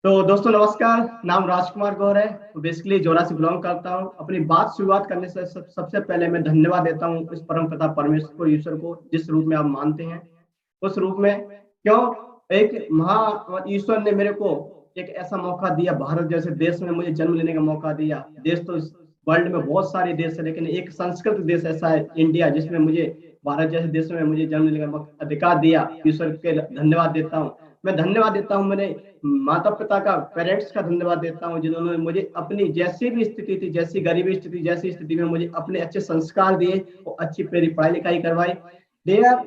तो दोस्तों नमस्कार। नाम राजकुमार गौर है। तो बेसिकली जोरा से बिलोंग करता हूँ। अपनी बात शुरुआत करने से सबसे पहले मैं धन्यवाद देता हूँ इस परम पिता परमेश्वर को, ईश्वर को, जिस रूप में आप मानते हैं उस रूप में। क्यों? एक महा ईश्वर ने मेरे को एक ऐसा मौका दिया, भारत जैसे देश में मुझे जन्म लेने का मौका दिया। देश तो वर्ल्ड में बहुत सारे देश है, लेकिन एक संस्कृत देश ऐसा है इंडिया, जिसमें मुझे भारत जैसे देश में मुझे जन्म लेने का अधिकार दिया। ईश्वर के धन्यवाद देता हूँ। मैं धन्यवाद देता हूँ मेरे माता पिता का, पेरेंट्स का धन्यवाद देता हूँ, जिन्होंने मुझे अपनी जैसी भी स्थिति थी, जैसी गरीबी स्थिति, जैसी स्थिति में मुझे अपने अच्छे संस्कार दिए और अच्छी मेरी पढ़ाई लिखाई करवाई। डियर,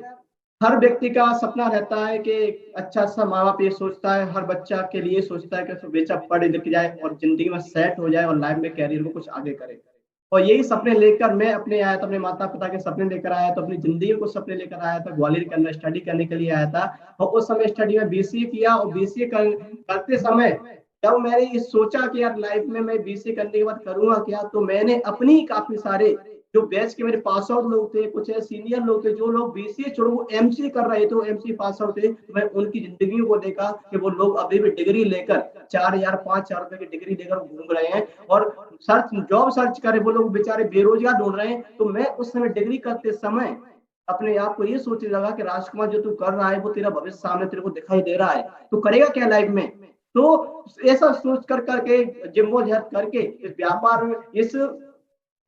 हर व्यक्ति का सपना रहता है कि अच्छा सा, माँ बाप ये सोचता है, हर बच्चा के लिए सोचता है कि बेचा पढ़ लिख जाए और जिंदगी में सेट हो जाए और लाइफ में कैरियर में कुछ आगे करे। और यही सपने लेकर मैं अपने आया था, अपने माता पिता के सपने लेकर आया था, अपनी जिंदगी को सपने लेकर आया था। ग्वालियर के अंदर स्टडी करने के लिए आया था और उस समय स्टडी में बीसीए किया। और बीसीए करते समय जब मैंने ये सोचा कि यार लाइफ में मैं बीसीए करने के बाद करूंगा क्या, तो मैंने अपनी काफी सारे जो बैच के मेरे पास आउट लोग थे, कुछ सीनियर लोग थे, जो लोग बीसीए छोड़ो वो एमसीए कर रहे थे, वो एमसीए पास आउट थे, तो मैं उनकी जिंदगी को देखा कि वो लोग अभी भी डिग्री लेकर 4,000 5,000 रुपए की डिग्री लेकर घूम रहे हैं और जॉब सर्च करे, वो लोग बेचारे बेरोजगार ढूंढ रहे हैं। तो मैं उस समय डिग्री करते समय अपने आप को ये सोचने लगा कि राजकुमार जो तू कर रहा है वो तेरा भविष्य सामने तेरे को दिखाई दे रहा है, तो करेगा क्या लाइफ में। तो ऐसा सोच कर करके जिम्मोजहद करके इस व्यापार में, इस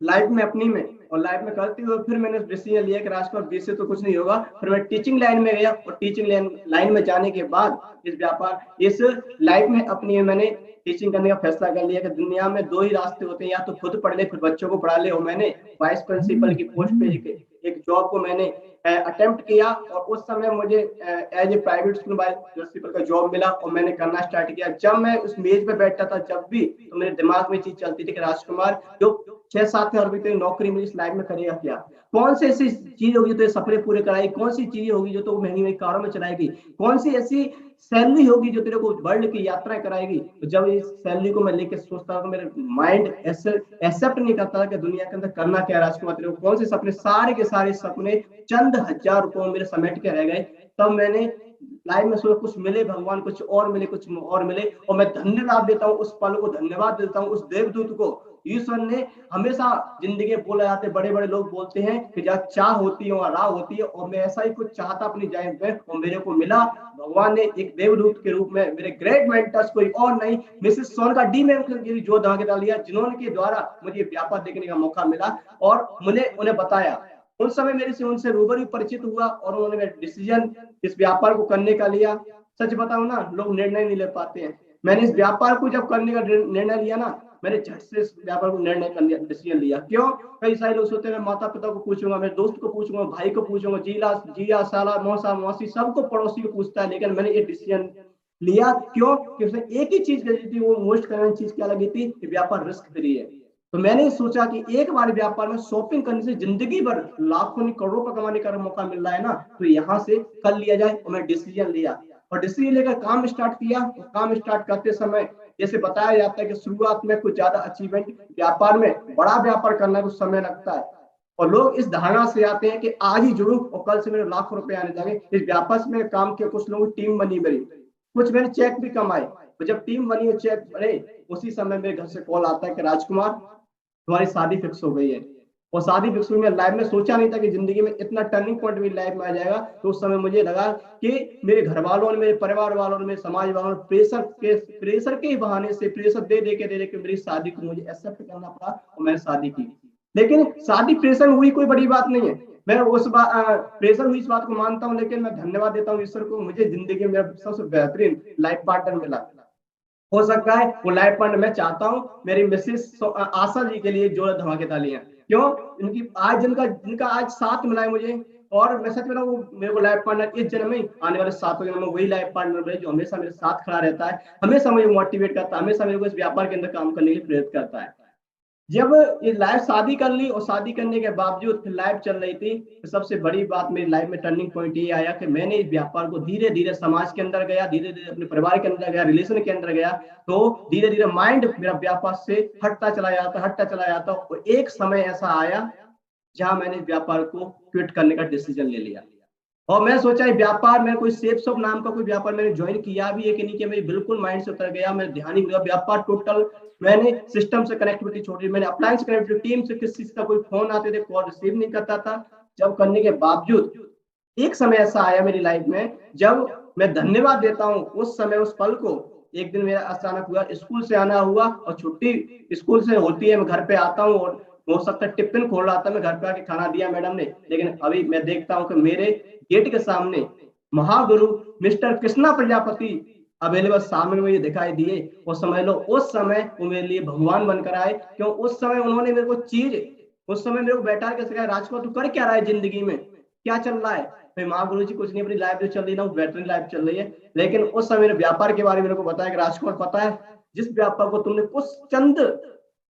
लाइफ में अपनी में और लाइफ में करते हुए फिर मैंने डिसीजन लिया कि राजकुमार बीस से तो कुछ नहीं होगा। फिर मैं टीचिंग लाइन में गया और टीचिंग लाइन में जाने के बाद इस लाइफ में अपनी मैंने टीचिंग करने का फैसला कर लिया कि दुनिया में दो ही रास्ते होते हैं, या तो खुद पढ़ ले फिर बच्चों को पढ़ा ले। और मैंने वाइस प्रिंसिपल की पोस्ट पे एक जॉब को मैंने अटेम्प्ट किया और उस समय मुझे as a private school vice principal का जॉब मिला और मैंने करना स्टार्ट किया। जब मैं उस मेज पे बैठता था जब भी, तो मेरे दिमाग में चीज चलती थी कि राजकुमार जो 6-7 हजार रुपए नौकरी मिली इस लाइफ में करेगा क्या, कौन सी ऐसी चीज होगी जो सपने पूरे कराएगी, कौन सी चीजें होगी जो तो महंगी महंगी कारों में चलाएगी, कौन सी ऐसी सैलरी होगी जो तेरे को वर्ल्ड की यात्रा कराएगी। तो जब इस सैलरी को मैं लेके सोचता था तो मेरे माइंड एक्सेप्ट नहीं करता था कि दुनिया के अंदर करना क्या है राजकुमार, तेरे को कौन से सपने, सारे के सारे सपने चंद हजार रुपयों में मेरे समेट के रह गए। तब मैंने लाइफ में सोचा कुछ मिले भगवान, कुछ और मिले, कुछ और मिले। और मैं धन्यवाद देता हूँ उस पल को, धन्यवाद देता हूँ उस देवदूत को। ईश्वर ने हमेशा जिंदगी बोला जाते, बड़े बड़े लोग बोलते हैं कि जहाँ चाह होती है वहां राह होती है, और मैं ऐसा ही कुछ चाहता अपनी लाइफ में और मेरे को मिला। भगवान ने एक देवदूत के रूप में मेरे ग्रेट मेंटर्स, कोई और नहीं, मिसेस सोनका डी मैम जो धमाकेदार लिया, जिन्होंने के द्वारा मुझे व्यापार देखने का मौका मिला और मुझे उन्हें बताया। उस समय मेरे से उनसे रूबरू परिचित हुआ और उन्होंने मेरा डिसीजन इस व्यापार को करने का लिया। सच बताऊं ना, लोग निर्णय नहीं ले पाते हैं। मैंने इस व्यापार को जब करने का निर्णय लिया ना, मैंने झट से इस व्यापार को निर्णय करने डिसीजन लिया। क्यों? कई सारे लोग सोचते हैं मैं माता पिता को पूछूंगा, मेरे दोस्त को पूछूंगा, भाई को पूछूंगा, जिया साला मौसा मौसी सबको, पड़ोसी को पूछता है। लेकिन मैंने ये डिसीजन लिया क्यों? कि उसने एक ही चीज कही थी, वो मोस्ट कॉमन चीज क्या लगी थी कि व्यापार रिस्क फ्री है। तो मैंने सोचा कि एक बार व्यापार में शॉपिंग करने से जिंदगी भर लाखों नहीं करोड़ों का कमाने का मौका मिल रहा है ना, तो यहाँ से कर लिया जाए। और मैं डिसीजन लिया और डिसीजन लेकर काम स्टार्ट किया। और काम स्टार्ट करते समय जैसे बताया जाता है कि शुरुआत में कुछ ज्यादा अचीवमेंट, व्यापार में बड़ा व्यापार करना कुछ समय लगता है और लोग इस धारणा से आते हैं कि आज ही जुड़ू और कल से मेरे लाखों रुपए आने लगे। इस व्यापार में काम किया, कुछ लोगों की टीम बनी मेरी, कुछ मैंने चेक भी कमाए। तो जब टीम बनी और चेक बने, उसी समय मेरे घर से कॉल आता है कि राजकुमार तुम्हारी शादी फिक्स हो गई है। और शादी फिक्स हुई, मैं लाइफ में सोचा नहीं था कि जिंदगी में इतना टर्निंग पॉइंट मेरी लाइफ में आ जाएगा। तो उस समय मुझे लगा कि मेरे घर वालों ने, मेरे परिवार वालों ने, मेरे समाज वालों ने प्रेशर के ही बहाने से, प्रेशर दे दे के मेरी शादी को मुझे एक्सेप्ट करना पड़ा और मैंने शादी की। लेकिन शादी प्रेशर हुई कोई बड़ी बात नहीं है, मैं उस प्रेशर हुई इस बात को मानता हूँ। लेकिन मैं धन्यवाद देता हूँ ईश्वर को, मुझे जिंदगी में सबसे बेहतरीन लाइफ पार्टनर मिला। हो सकता है वो लाइफ पार्टनर मैं चाहता हूँ मेरी मिसेस आशा जी के लिए जोर धमाके तालियां। क्यों? इनकी आज जिनका आज साथ मिला है मुझे। और मैं सच में वो मेरे को लाइफ पार्टनर इस जन्म में, आने वाले 7 जन्म में वही लाइफ पार्टनर मिले जो हमेशा मेरे साथ खड़ा रहता है, हमेशा मुझे मोटिवेट करता है, हमेशा मेरे को इस व्यापार के अंदर काम करने के लिए प्रेरित करता है। जब ये लाइफ शादी कर ली और शादी करने के बावजूद फिर लाइफ चल रही थी, तो सबसे बड़ी बात मेरी लाइफ में टर्निंग पॉइंट ये आया कि मैंने इस व्यापार को धीरे धीरे समाज के अंदर गया, धीरे धीरे अपने परिवार के अंदर गया, रिलेशन के अंदर गया, तो धीरे धीरे माइंड मेरा व्यापार से हटता चला जाता। और एक समय ऐसा आया जहां मैंने व्यापार को क्विट करने का डिसीजन ले लिया। और मैं सोचा ये व्यापार में कोई सेफ शॉप नाम का कोई व्यापार मैंने ज्वाइन किया भी है कि नहीं, कि मेरी बिल्कुल माइंड से उतर गया, मैं ध्यान ही नहीं, व्यापार टोटल मैंने सिस्टम से कनेक्टिविटी छोड़ी, मैंने अप्लायंस कनेक्टिविटी, टीम से किसी चीज का कोई फोन आते थे कॉल रिसीव नहीं करता था। जब करने के बावजूद एक समय ऐसा आया मेरी लाइफ में जब मैं धन्यवाद देता हूँ उस समय, उस पल को। एक दिन मेरा अचानक हुआ, स्कूल से आना हुआ और छुट्टी स्कूल से होती है, मैं घर पे आता हूँ और हो सकता है टिफिन खोल रहा था, मैं घर पे आके खाना दिया मैडम ने, लेकिन अभी मैं देखता हूँ कि मेरे गेट के सामने महागुरु मिस्टर कृष्णा प्रजापति अवेलेबल सामने मुझे दिखाई दिए। और समझ लो उस समय वो मेरे लिए भगवान बनकर आए, क्यों उस समय उन्होंने मेरे को उस समय मेरे को बैठा के सिखाया, राजकुमार तू कर क्या रहा है जिंदगी में, क्या चल रहा है। भाई महागुरु जी कुछ नहीं, अपनी लाइफ जो चल रही है ना वो बेहतरीन लाइफ चल रही है, लेकिन उस समय मेरे व्यापार के बारे में मेरे को बताया कि राजकुमार पता है जिस व्यापार को तुमने कुछ चंद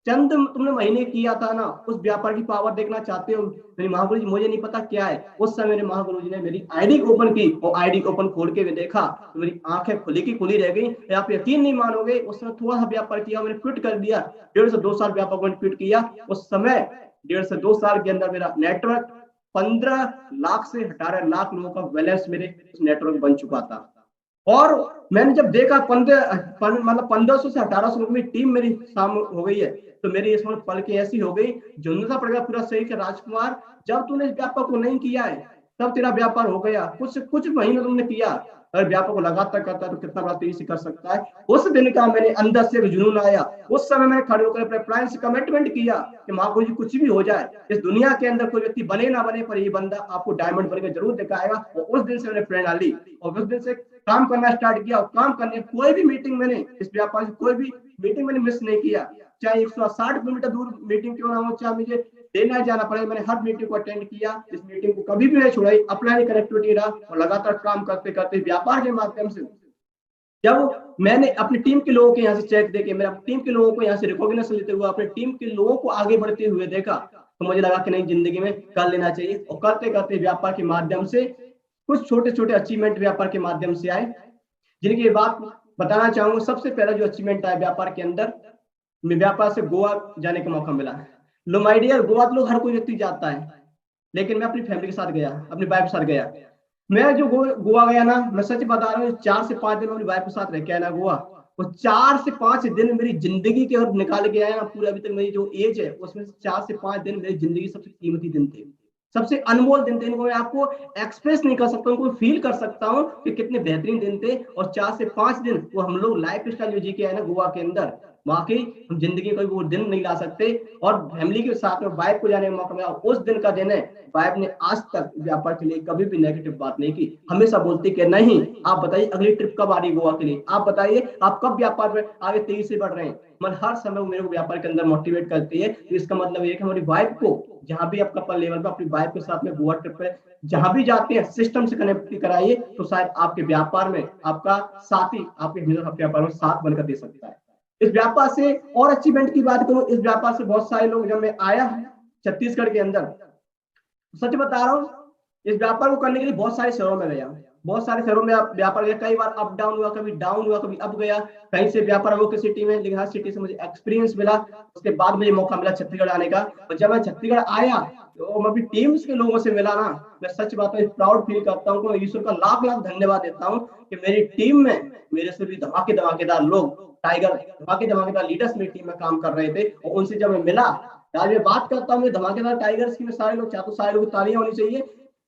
तुमने महीने किया था ना, उस व्यापार की पावर देखना चाहते हो। मेरे महागुरु जी मुझे नहीं पता क्या है। उस समय मेरे महागुरु जी ने मेरी आईडी ओपन की और आईडी ओपन खोल के देखा तो मेरी आंखें खुली की खुली रह गई। आप यकीन नहीं मानोगे, उस समय थोड़ा सा व्यापार किया मैंने, क्विट कर दिया। 1.5 से 2 साल व्यापार को क्विट किया। उस समय 1.5 से 2 साल के अंदर मेरा नेटवर्क 15 लाख से 18 लाख लोगों का बैलेंस मेरे नेटवर्क बन चुका था। और मैंने जब देखा 1500 से 1800 लोगों की टीम मेरी सामने हो गई है, तो मेरी इसमें पल की ऐसी हो गई, झुंझुना पड़ गया पूरा सही कि राजकुमार जब तूने इस व्यापार को नहीं किया है तब तेरा व्यापार हो गया, कुछ महीने तुमने किया, अगर व्यापार को लगातार करता है तो कितना बड़ा तेजी से कर सकता है। उस दिन का मैंने अंदर से जुनून आया। उस समय मैंने खड़े होकर अपने प्लान से कमिटमेंट किया कि महागुरु जी कुछ भी हो जाए, इस दुनिया के अंदर कोई व्यक्ति बने ना बने, पर ये बंदा आपको डायमंड बनकर जरूर दिखाएगा। और उस दिन से मैंने प्रेरणा ली और उस दिन से काम करना स्टार्ट किया। और काम करने कोई भी मीटिंग मैंने इस व्यापार से कोई भी मीटिंग मैंने मिस नहीं किया, चाहे 160 किलोमीटर दूर मीटिंग क्यों ना हो, चाहे मुझे देना जाना पड़े, मैंने हर मीटिंग को अटेंड किया। इस मीटिंग को कभी भी नहीं छोड़ा, अपलाइन कनेक्टिविटी रहा और लगातार काम करते करते व्यापार के माध्यम से जब मैंने अपनी टीम के लोगों के यहाँ से चेक देके, मेरा टीम के लोगों को यहाँ से रिकॉग्निशन लेते हुए अपने टीम के लोगों को आगे बढ़ते हुए देखा, तो मुझे लगा कि नहीं जिंदगी में कर लेना चाहिए। और करते करते व्यापार के माध्यम से कुछ छोटे छोटे अचीवमेंट व्यापार के माध्यम से आए, जिनकी बात बताना चाहूंगा। सबसे पहला जो अचीवमेंट आया व्यापार के अंदर, व्यापार से गोवा जाने का मौका मिला। लो माय डियर, गोवा तो लोग हर कोई व्यक्ति जाता है, लेकिन मैं अपनी फैमिली के साथ गया, अपनी वाइफ के साथ गया। मैं जो गोवा गया ना, मैं सच बता रहा हूँ, 4 से 5 दिन अपनी वाइफ के साथ रह के आया ना गोवा, वो 4 से 5 दिन मेरी जिंदगी के और निकाल के आया ना पूरे अभी तक मेरी जो एज है उसमें से 4 से 5 दिन मेरी जिंदगी सबसे कीमती दिन थे, सबसे अनमोल दिन थे। इनको मैं आपको एक्सप्रेस नहीं कर सकता हूँ, कोई फील कर सकता हूँ कि कितने बेहतरीन दिन थे। और 4 से 5 दिन वो हम लोग लाइफ स्टाइल जो जी के आए ना गोवा के अंदर, वाकई हम जिंदगी में वो दिन नहीं ला सकते। और फैमिली के साथ में वाइफ को जाने का मौका मिला, उस दिन का दिन है। वाइफ ने आज तक व्यापार के लिए कभी भी नेगेटिव बात नहीं की, हमेशा बोलती कि नहीं आप बताइए अगली ट्रिप कब आ रही गोवा के लिए, आप बताइए आप कब व्यापार में आगे तेजी से बढ़ रहे हैं। मतलब हर समय वो मेरे को व्यापार के अंदर मोटिवेट करती है। तो इसका मतलब ये कि हमारी वाइफ को जहां भी आप कपल लेवल पर अपनी वाइफ के साथ में गोवा ट्रिप पे जहां भी जाते हैं सिस्टम से कनेक्ट कराइए, तो शायद आपके व्यापार में आपका साथी आपके व्यापार में साथ बनकर दे सकता है। इस व्यापार से और अचीवमेंट की बात करूं, इस व्यापार से बहुत सारे लोग, जब मैं आया छत्तीसगढ़ के अंदर, सच बता रहा हूँ, इस व्यापार को करने के लिए बहुत सारे शहरों में गया, बहुत सारे शहरों में व्यापार गया, कई बार अप डाउन हुआ, कभी डाउन हुआ, कभी अप गया, कहीं से व्यापार हो किसी सिटी में, लेकिन हर सिटी से मुझे एक्सपीरियंस मिला। उसके बाद मुझे मौका मिला छत्तीसगढ़ आने का। और जब मैं छत्तीसगढ़ आया तो मैं भी टीम्स के लोगों से मिला ना, मैं सच बात है प्राउड फील करता हूँ, ईश्वर का लाख लाख धन्यवाद देता हूँ कि मेरी टीम में मेरे से भी धमाकेदार लोग, टाइगर धमाकेदार लीडर्स मेरी टीम में काम कर रहे थे। और उनसे जब मैं मिला, आज मैं बात करता हूँ धमाकेदार टाइगर्स की, सारे लोग चाहते, सारे लोग तालियां होनी चाहिए।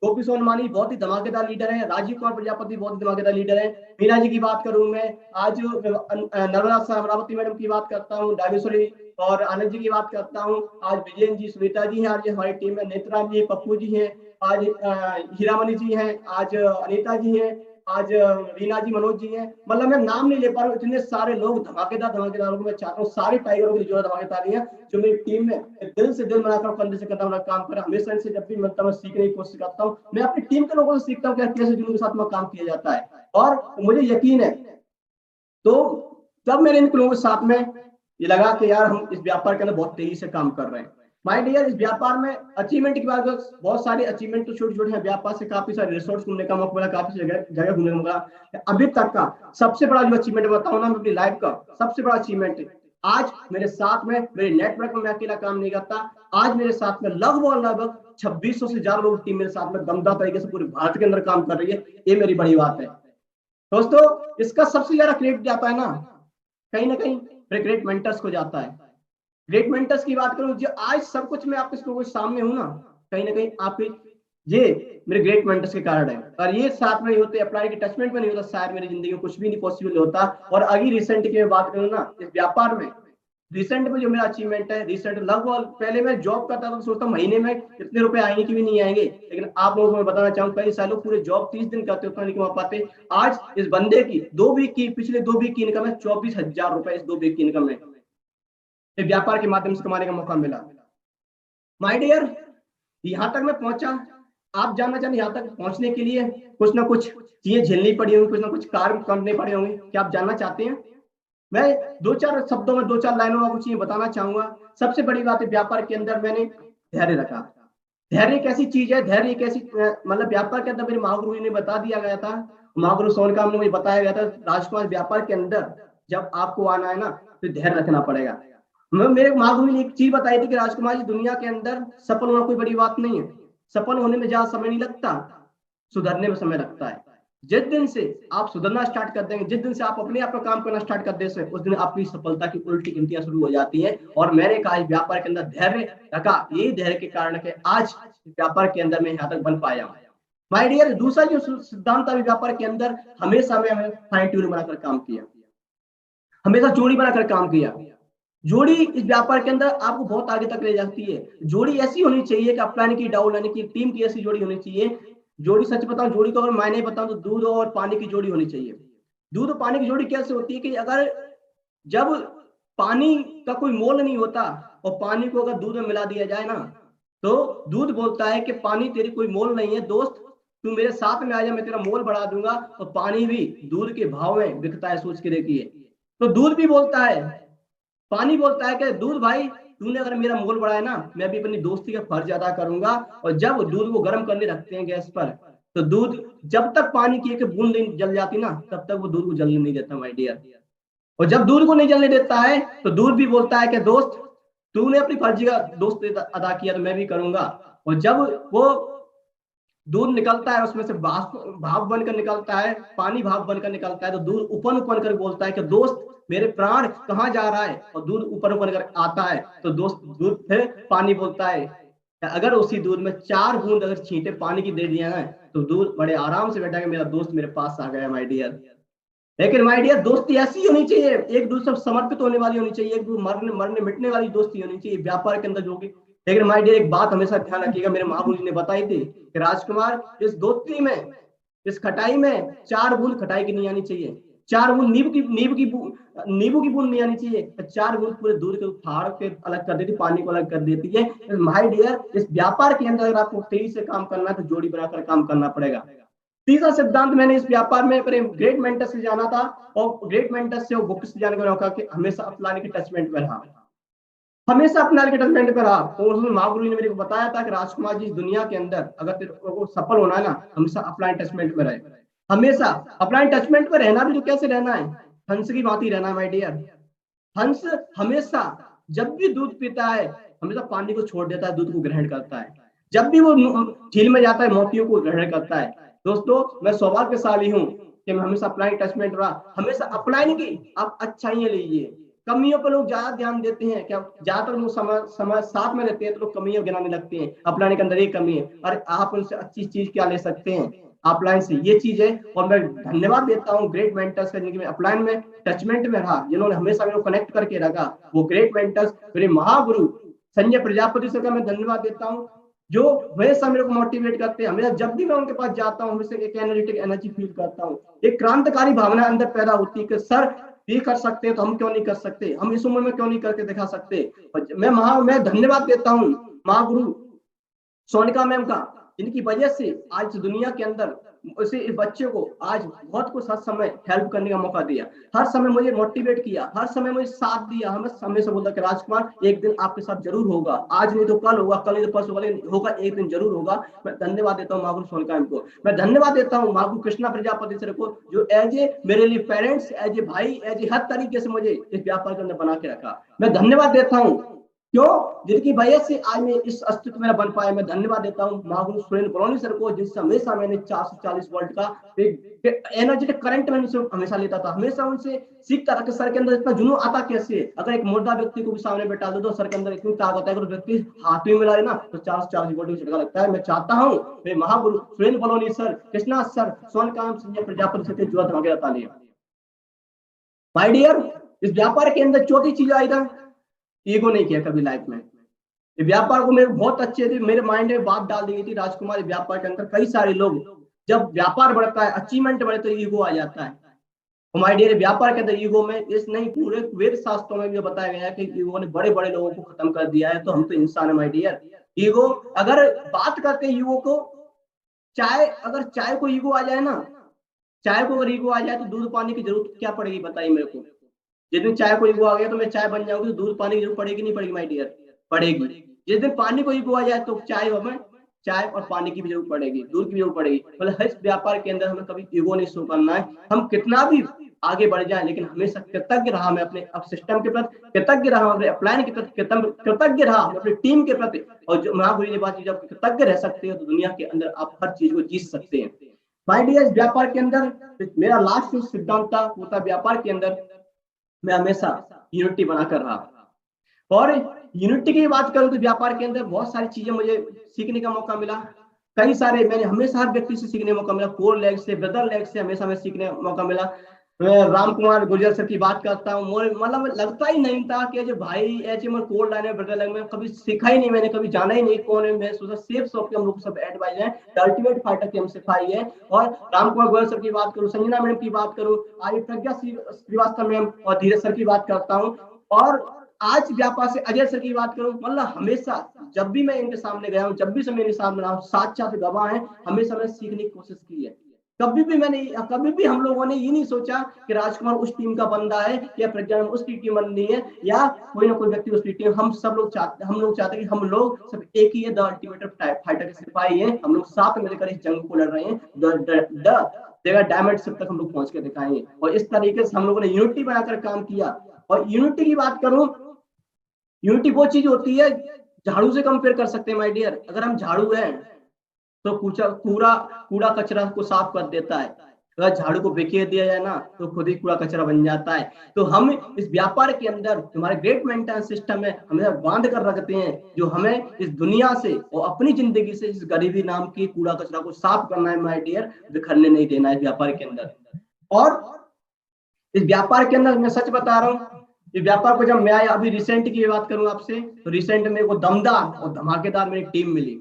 गोपी सोनमानी बहुत ही धमाकेदार लीडर है, राजीव कुमार प्रजापति बहुत ही धमाकेदार लीडर है, मीना जी की बात करूं मैं, आज नर्मदा अमरावती मैडम की बात करता हूँ, डागेश्वरी और आनंद जी की बात करता हूँ, आज विजयन जी, सुनीता जी हैं, आज हमारी टीम में नेत्रा जी, पप्पू जी हैं, आज हीरामणि जी हैं, आज अनीता जी हैं, आज रीना जी, मनोज जी हैं। मतलब मैं नाम नहीं ले पा रहा हूँ, इतने सारे लोग धमाकेदार लोग। मैं चाहता हूँ सारे टाइगरों की जो धमाकेदारी है, जो मेरी टीम में दिल से दिल बनाकर कंधे से कंधा बनाकर काम करा, हमेशा इनसे जब भी मिलता हूँ सीखने की कोशिश करता हूँ। मैं अपनी टीम के लोगों से सीखता हूँ कैसे जुनून के साथ में काम किया जाता है, और मुझे यकीन है। तो तब मैंने इन लोगों के साथ में ये लगा कि यार हम इस व्यापार के अंदर बहुत तेजी से काम कर रहे हैं। माय डियर, इस व्यापार में अचीवमेंट की बात, बहुत सारे अचीवमेंट तो छोटे छोटे हैं। व्यापार से काफी सारे रिसोर्स घूमने का मौका मिला, काफी जगह घूमने का मौका। अभी तक का सबसे बड़ा जो अचीवमेंट बताऊं ना, अपनी लाइफ का सबसे बड़ा अचीवमेंट आज मेरे साथ में, मेरे नेटवर्क में मैं अकेला काम नहीं करता, आज मेरे साथ में लगभग 2600 से ज्यादा लोग टीम मेरे साथ में दमदार तरीके से पूरे भारत के अंदर काम कर रही है। ये मेरी बड़ी बात है दोस्तों। इसका सबसे ज्यादा क्रेडिट जाता है ना कहीं मेरे ग्रेट मेंटर्स को जाता है। ग्रेट मेंटर्स की बात करूं, जो आज सब कुछ मैं आपके लोगों के सामने हूं ना कहीं आपके ये मेरे ग्रेट मेंटर्स के कारण है। और ये साथ में नहीं होते, अप्लाई के टचमेंट में नहीं होता, शायद मेरी जिंदगी में कुछ भी नहीं पॉसिबल होता। और अभी रिसेंट की मैं बात करूं ना, इस व्यापार में रिसेंट में जो मेरा अचीवमेंट है, रिसेंट लगभग पहले मैं जॉब करता था तो सोचता महीने में कितने रुपए आएंगे कि भी नहीं आएंगे, लेकिन आप लोगों को मैं बताना चाहूँ कई सालों पूरे जॉब 30 दिन करते उतना नहीं कमा पाते। आज इस बंदे की पिछले 2 वीक की इनकम है 24,000 रुपए। इस 2 वीक की इनकम में व्यापार के माध्यम से कमाने का मौका मिला। माय डियर, यहां तक मैं पहुंचा, आप जानना चाहते यहाँ तक पहुंचने के लिए कुछ ना कुछ चीजें झेलनी पड़ी होंगी, कुछ ना कुछ कार्य करने पड़े होंगे, क्या आप जानना चाहते हैं? मैं 2-4 शब्दों में 2-4 लाइनों में कुछ चीजें बताना चाहूंगा। सबसे बड़ी बात है, व्यापार के अंदर मैंने धैर्य रखा। धैर्य एक ऐसी चीज है, धैर्य एक ऐसी मतलब व्यापार के अंदर मेरे महागुरु ने बता दिया गया था, महागुरु सोनकाम ने मुझे बताया गया था, राजकुमार व्यापार के अंदर जब आपको आना है ना तो धैर्य रखना पड़ेगा। मेरे महागुरु ने एक चीज बताई थी कि राजकुमार जी, दुनिया के अंदर सफल होना कोई बड़ी बात नहीं है, सफल होने में ज्यादा समय नहीं लगता, सुधरने में समय लगता है। जिस दिन से आप सुधरना स्टार्ट कर देंगे, जिस दिन से आप अपने आप का काम करना स्टार्ट कर देंगे, उस दिन आपकी सफलता की उल्टी गिनतियां शुरू हो जाती हैं। और मैंने कहा व्यापार के अंदर धैर्य रखा, यही धैर्य के कारण के आज व्यापार के अंदर मैं यहाँ तक बन पाया हूँ। माय डियर, दूसरा जो सिद्धांत था व्यापार के अंदर, हमेशा मैं फाइन ट्यून बनाकर काम किया, हमेशा जोड़ी बनाकर काम किया। जोड़ी इस व्यापार के अंदर आपको बहुत आगे तक ले जाती है। जोड़ी ऐसी होनी चाहिए कि अपलाइन की डाउन यानी कि टीम की ऐसी जोड़ी होनी चाहिए। जोड़ी सच बताऊं, जोड़ी को अगर मायने बताऊं तो दूध और पानी की जोड़ी होनी चाहिए। दूध और पानी की जोड़ी कैसे होती है कि अगर जब पानी का कोई मोल नहीं होता और पानी को अगर दूध में मिला दिया जाए ना, तो दूध बोलता है कि पानी तेरी कोई मोल नहीं है दोस्त, तू मेरे साथ में आ जा, मैं तेरा मोल बढ़ा दूंगा। और पानी भी दूध के भाव में बिकता है, सोच के देखिए। तो दूध भी बोलता है, पानी बोलता है कि दूध भाई, तूने अगर मेरा मोल बढ़ाया ना, मैं भी अपनी दोस्ती का फर्ज अदा करूंगा। और जब दूध को गर्म करने रखते हैं गैस पर, तो दूध जब तक पानी की एक बूंद जल जाती ना, तब तक वो दूध को जलने नहीं देता माय डियर। और जब दूध को नहीं जलने देता है तो दूध भी बोलता है कि दोस्त, तूने अपनी फर्जी का दोस्त अदा किया तो मैं भी करूंगा। और जब वो दूध निकलता है, उसमें से भाप बनकर निकलता है, पानी भाप बनकर निकलता है, तो दूध ऊपर कर बोलता है कि दोस्त मेरे प्राण कहाँ जा रहा है। और दूध ऊपर कर आता है तो दोस्त दूध फिर पानी बोलता है, अगर उसी दूध में 4 बूंद अगर छींटे पानी की दे दिया है तो दूध बड़े आराम से बैठा के मेरा दोस्त मेरे पास आ गया माय डियर। लेकिन माय डियर, दोस्ती ऐसी होनी चाहिए, एक दूसरे समर्पित होने वाली होनी चाहिए, एक दूसरे मरने मिटने वाली दोस्ती होनी चाहिए व्यापार के अंदर जो कि। लेकिन माय डियर, एक बात हमेशा ध्यान रखिएगा, मेरे महागुरु जी ने बताई थी कि राजकुमार, इस दोस्ती में, इस खटाई में 4 बूंद खटाई की नहीं आनी चाहिए, 4 बूंद नींबू की बूंद नहीं आनी चाहिए, 4 बूंद पूरे दूध के फाड़ के अलग कर देती, पानी को अलग कर देती है। माय डियर, इस व्यापार के अंदर अगर आपको तेजी से काम करना है तो जोड़ी बनाकर काम करना पड़ेगा। तीसरा सिद्धांत मैंने इस व्यापार में अपने ग्रेट मेंटर से जाना था, और ग्रेट मेंटर से वो बुक से जाने का मौका कि हमेशा अपनाने के टचमेंट में रहा, हमेशा अपनाने के टचमेंट में रहा। तो उसमें महागुरु ने मेरे को बताया था कि राजकुमार जी, इस दुनिया के अंदर अगर तेरे को सफल होना है ना, हमेशा अपलाइन टचमेंट में रहे, हमेशा अपलाइन टचमेंट में रहना भी तो कैसे रहना है, हंस की भांति रहना है माय डियर। हंस हमेशा जब भी दूध पीता है, हमेशा पानी को छोड़ देता है, दूध को ग्रहण करता है। जब भी वो झील में जाता है, मोतियों को ग्रहण करता है। दोस्तों, मैं सौभाग्यशाली हूँ कि मैं हमेशा अपलाइन टचमेंट रहा, हमेशा अपलाइन की आप अच्छाइयां लीजिए। कमियों पर लोग ज्यादा ध्यान देते हैं, क्या ज्यादातर लोग समय साथ में रहते हैं तो लोग कमियां गिनाने लगते हैं, अपलाइन के अंदर ये कमी है, अरे आप उनसे अच्छी चीज क्या ले सकते हैं अपलाइन से, ये चीज है। और मैं धन्यवाद देता हूँ ग्रेट मेंटर्स का, जिनके मैं अपलाइन में टचमेंट में रहा, जिन्होंने हमेशा मेरे को कनेक्ट करके रखा, वो ग्रेट मेंटर्स मेरे महागुरु संजय प्रजापति सर का मैं धन्यवाद देता हूँ, जो हमेशा मेरे को मोटिवेट करते हैं। हमेशा जब भी मैं उनके पास जाता हूँ, हमेशा एक एनर्जेटिक एनर्जी फील करता हूँ, एक क्रांतिकारी भावना अंदर पैदा होती है कि सर ये कर सकते हैं तो हम क्यों नहीं कर सकते, हम इस उम्र में क्यों नहीं करके दिखा सकते। मैं धन्यवाद देता हूँ महागुरु सोनिका मैम का, जिनकी वजह से आज दुनिया के अंदर उसे इस बच्चे को आज बहुत कुछ हर समय हेल्प करने का मौका दिया, हर समय मुझे मोटिवेट किया, हर समय मुझे साथ दिया। हमें हमेशा बोलता कि राजकुमार एक दिन आपके साथ जरूर होगा, आज नहीं तो कल होगा, कल नहीं तो परसों होगा, एक दिन जरूर होगा। मैं धन्यवाद देता हूँ महागुरु सोनकाम को, मैं धन्यवाद देता हूँ महागुरु कृष्णा प्रजापति सर को, जो एज ए मेरे लिए पेरेंट्स, एज ए भाई, एज ए हर तरीके से मुझे इस व्यापार के अंदर बना के रखा। मैं धन्यवाद देता हूँ, क्यों, जिनकी वजह से आज मैं इस अस्तित्व मेरा बन पाया। मैं धन्यवाद देता हूँ महागुरु सुरेंद्र बरौनी सर को, जिससे हमेशा मैंने 440 वोल्ट का एक एनर्जेटिक करंट में उनसे हमेशा लेता था, हमेशा उनसे सीखता था कि सर के अंदर इतना जुनून आता कैसे है। अगर एक मुर्दा व्यक्ति को भी सामने बैठा दो तो सर के अंदर इतनी ताकत है, अगर व्यक्ति हाथ में मिला ना तो 440 वोल्ट का झटका लगता है। मैं चाहता हूँ वे महागुरु सुरेंद्र बरौनी सर, कृष्णा सर, सोनकाम संजय प्रजापति से जुड़ा धमाकेदार तालियां। माय डियर, इस व्यापार के अंदर चौथी चीज आई था, ईगो नहीं किया कभी लाइफ में। ये व्यापार को मेरे बहुत अच्छे थे, मेरे माइंड में बात डाल दी गई थी राजकुमार व्यापार के अंदर। कई सारे लोग जब व्यापार बढ़ता है, अचीवमेंट बढ़े तो ईगो आ जाता है। हमारे डियर व्यापार के अंदर ईगो में इस नहीं, पूरे वेद शास्त्रों में भी बताया गया है कि ईगो ने बड़े बड़े लोगों को खत्म कर दिया है। तो हम तो इंसान है माय डियर। ईगो, अगर बात करते हैं ईगो को, अगर चाय को ईगो आ जाए ना, चाय को अगर ईगो आ जाए तो दूध पानी की जरूरत क्या पड़ेगी बताइए मेरे को। जिस दिन चाय को ईगो आ गया तो मैं चाय बन जाऊंगी तो दूध पानी की जरूरत पड़ेगी नहीं पड़ेगी माय डियर? पड़ेगी। जिस दिन पानी को ईगो आ जाए तो चाय और पानी की भी जरूरत पड़ेगी, दूध की भी जरूरत पड़ेगी। मतलब इस व्यापार के अंदर हमें कभी ईगो नहीं शो करना है। हम कितना भी आगे बढ़ जाए लेकिन हमेशा कृतज्ञ रहा मैं अपने सिस्टम के प्रति, कृतज्ञ रहा अपने अपलाइन के प्रति, कृतज्ञ रहा अपनी टीम के प्रति। और जो महागुरु ने बात की, जब कृतज्ञ रह सकते हो तो दुनिया के अंदर आप हर चीज को जीत सकते हैं। माय डियर, व्यापार के अंदर मेरा लास्ट जो सिद्धांत था वो था, व्यापार के अंदर मैं हमेशा यूनिटी बनाकर रहा। और यूनिटी की बात करूं तो व्यापार के अंदर बहुत सारी चीजें मुझे सीखने का मौका मिला। कई सारे मैंने हमेशा हर व्यक्ति से सीखने का मौका मिला, कोर लेग से, ब्रदर लेग से हमेशा मैं सीखने का मौका मिला। मैं राम कुमार गुर्जर सर की बात करता हूँ, मतलब लगता ही नहीं था कि जो भाई ऐसे मैं कोर लाइन है, ब्रदर लेग में कभी सीखा ही नहीं, मैंने कभी जाना ही नहीं कौन है। मैं सोचा सेफ शॉप के हम लोग सब एडवाइज है, अल्टीमेट फाइटर की हम सिखाई है। और राम कुमार गुर्जर सर की बात करूँ, संजना मैडम की बात करूँ, आज प्रज्ञा श्रीवास्तव मैम और धीरज सर की बात करता हूँ, और आज व्यापार से अजय सर की बात करूं। मतलब हमेशा जब भी मैं इनके सामने गया हूं, जब भी समय इनके सामने रहा हूं, साथ गवाह हैं, हमेशा मैंने सीखने की कोशिश की है। कभी भी हम लोगों ने ये नहीं सोचा कि राजकुमार उस टीम का बंदा है या प्रज्ञा उस टीम बंदी है या कोई ना कोई व्यक्ति उस टीम। हम लोग चाहते कि हम लोग सब एक ही है, द अल्टीमेट फाइटर के सिपाही है। हम लोग साथ मिलकर इस जंग को लड़ रहे हैं, डायमंड शिप तक हम लोग पहुंच के दिखाएंगे। और इस तरीके से हम लोगों ने यूनिटी बनाकर काम किया। और यूनिटी की बात करूं, यूनिटी वो चीज होती है, झाड़ू से कंपेयर कर सकते हैं माय डियर। अगर हम झाड़ू है तो कूड़ा कचरा को साफ कर देता है, अगर झाड़ू को बिखेर दिया जाए ना तो खुद ही कूड़ा कचरा बन जाता है। तो हम इस व्यापार के अंदर हमारे ग्रेट मेंटेनेंस सिस्टम है, हमें बांध कर रखते हैं, जो हमें इस दुनिया से और अपनी जिंदगी से इस गरीबी नाम की कूड़ा कचरा को साफ करना है माय डियर, बिखरने नहीं देना है व्यापार के अंदर। और इस व्यापार के अंदर मैं सच बता रहा हूँ, इस व्यापार को जब मैं आया, अभी रिसेंट की बात करूं आपसे तो रिसेंट में को दमदार और धमाकेदार मेरी टीम मिली,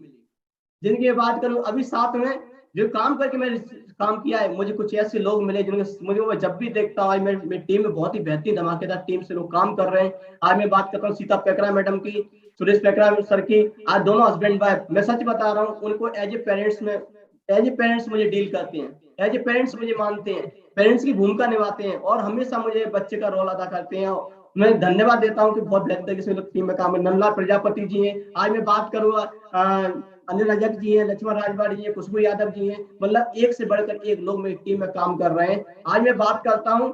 जिनकी बात करूं अभी साथ में जो काम करके मैंने काम किया है। मुझे कुछ ऐसे लोग मिले जिनके मुझे मैं जब भी देखता हूँ, आज मेरी टीम में बहुत ही बेहतरीन धमाकेदार टीम से लोग काम कर रहे हैं। आज मैं बात करता हूँ सीता पेकरा मैडम की, सुरेश पेकरा सर की, आज दोनों हस्बैंड वाइफ, मैं सच बता रहा हूँ, उनको एज ए पेरेंट्स मुझे डील करते हैं, एज ए पेरेंट्स मुझे मानते हैं, पेरेंट्स की भूमिका निभाते हैं और हमेशा मुझे बच्चे का रोल अदा करते हैं। मैं धन्यवाद देता हूं कि बहुत बेहतर तरीके से टीम में काम है। नंदलाल प्रजापति जी हैं, आज मैं बात करूंगा अनिल रजक जी हैं, लक्ष्मण राजवाड़ी जी हैं, खुशबू यादव जी हैं, मतलब एक से बढ़कर एक लोग मेरी टीम में काम कर रहे हैं। आज मैं बात करता हूं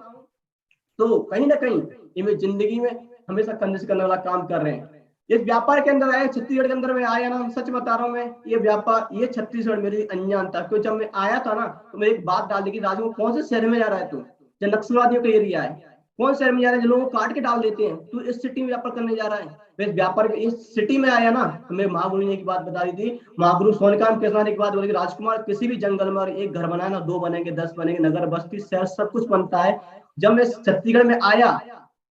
तो कहीं ना कहीं ये मेरी जिंदगी में हमेशा कंधे से करने वाला काम कर रहे हैं। इस व्यापार के अंदर आया, छत्तीसगढ़ के अंदर में आया ना, सच बता रहा हूँ मैं, ये व्यापार, ये छत्तीसगढ़ मेरी अनजान था। क्योंकि जब मैं आया था ना तो मैं एक बात डाल दी कि राजू कौन से शहर में जा रहा है तू, जो नक्सलवादियों का एरिया है, कौन शहर में जा रहा है जो लोगों को काट के डाल देते हैं, तू इस सिटी में व्यापार करने जा रहा है। मैं व्यापार इस सिटी में आया ना तो मैं महागुरु ने की बात बता दी थी, महागुरु सोनकाम कृष्णा ने की बात बोली, राजकुमार किसी भी जंगल में एक घर बनाए ना, 2 बनेंगे, 10 बनेंगे, नगर बस्ती शहर सब कुछ बनता है। जब मैं छत्तीसगढ़ में आया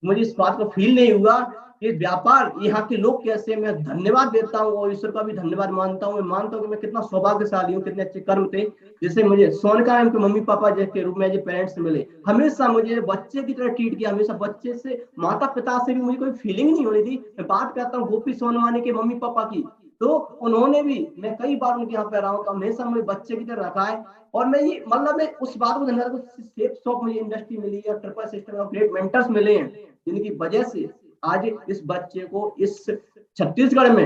मुझे इस बात को फील नहीं हुआ कि व्यापार यहाँ के लोग कैसे। मैं धन्यवाद देता हूँ और ईश्वर का भी धन्यवाद मानता हूँ। मैं मानता हूँ कि मैं कितना सौभाग्यशाली हूँ, कितने अच्छे कर्म थे जिससे मुझे सोनकाम के मम्मी पापा के रूप में पेरेंट्स मिले। हमेशा मुझे बच्चे की तरह ट्रीट किया, हमेशा बच्चे से, माता पिता से भी मुझे कोई फीलिंग नहीं होनी थी। मैं बात करता हूँ गोपी सोनवानी के मम्मी पापा की, तो उन्होंने भी, मैं कई बार उनके यहाँ पे रहा हूँ तो हमेशा मुझे बच्चे की तरह रखा है। और मैं ये मतलब मैं उस बात को धन्यवाद, सेफ शॉप मुझे इंडस्ट्री मिली है, triple system of great mentors मिले हैं, जिनकी वजह से आज इस बच्चे को इस छत्तीसगढ़ में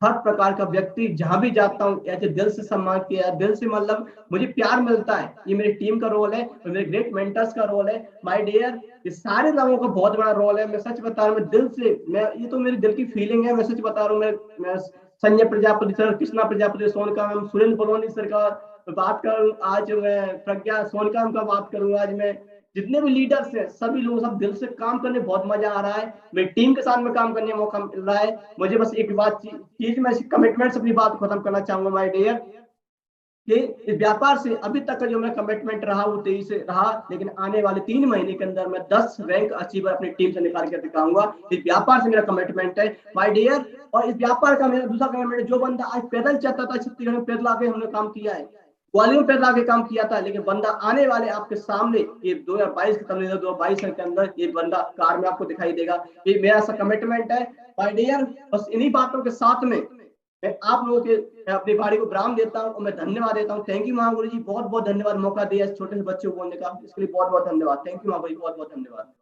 हर प्रकार का व्यक्ति जहां भी जाता हूँ ऐसे दिल से सम्मान किया, दिल से मतलब मुझे प्यार मिलता है। ये मेरी टीम का रोल है और मेरे ग्रेट मेंटर्स का रोल है। माय डियर, ये सारे लोगों का बहुत बड़ा रोल है। मैं सच बता रहा हूँ, मैं दिल से, मैं ये तो मेरी दिल की फीलिंग है, मैं सच बता रहा हूँ। मैं संजय प्रजापति सर, कृष्णा प्रजापति, सोनकाम, सुरेंद्र बलवानी सर का बात करूँ, आज मैं प्रज्ञा सोनकाम का बात करूँ, आज मैं जितने भी लीडर्स हैं सभी लोग, सब दिल से काम करने बहुत मजा आ रहा है। मेरी टीम के साथ में काम करने का मौका मिल रहा है। मुझे बस एक बात चीज, मैं कमिटमेंट से अपनी बात खत्म करना चाहूंगा माय डियर, कि इस व्यापार से अभी तक का जो मेरा कमिटमेंट रहा वो 23 से रहा, लेकिन आने वाले 3 महीने के अंदर मैं 10 रैंक अचीवर अपनी टीम से निकाल कर दिखाऊंगा। इस व्यापार से मेरा कमिटमेंट है माय डियर। और इस व्यापार का मेरा दूसरा कमिटमेंट, जो बंदा आज पैदल चलता था छत्तीसगढ़ में, पैदल आके हमने काम किया है, ग्वालियर में पैदल आके काम किया था, लेकिन बंदा आने वाले आपके सामने ये 2022 के तमिल 2022 के अंदर ये बंदा कार में आपको दिखाई देगा। ये मेरा सा कमिटमेंट है माय डियर। बस इन्हीं बातों के साथ में मैं आप लोगों के, मैं अपनी बाड़ी को विराम देता हूँ और मैं धन्यवाद देता हूँ। थैंक यू महागुरु जी, बहुत बहुत धन्यवाद मौका दिया इस छोटे से बच्चे को बोलने का, इसके लिए बहुत बहुत धन्यवाद। थैंक यू महागुरु जी, बहुत बहुत धन्यवाद।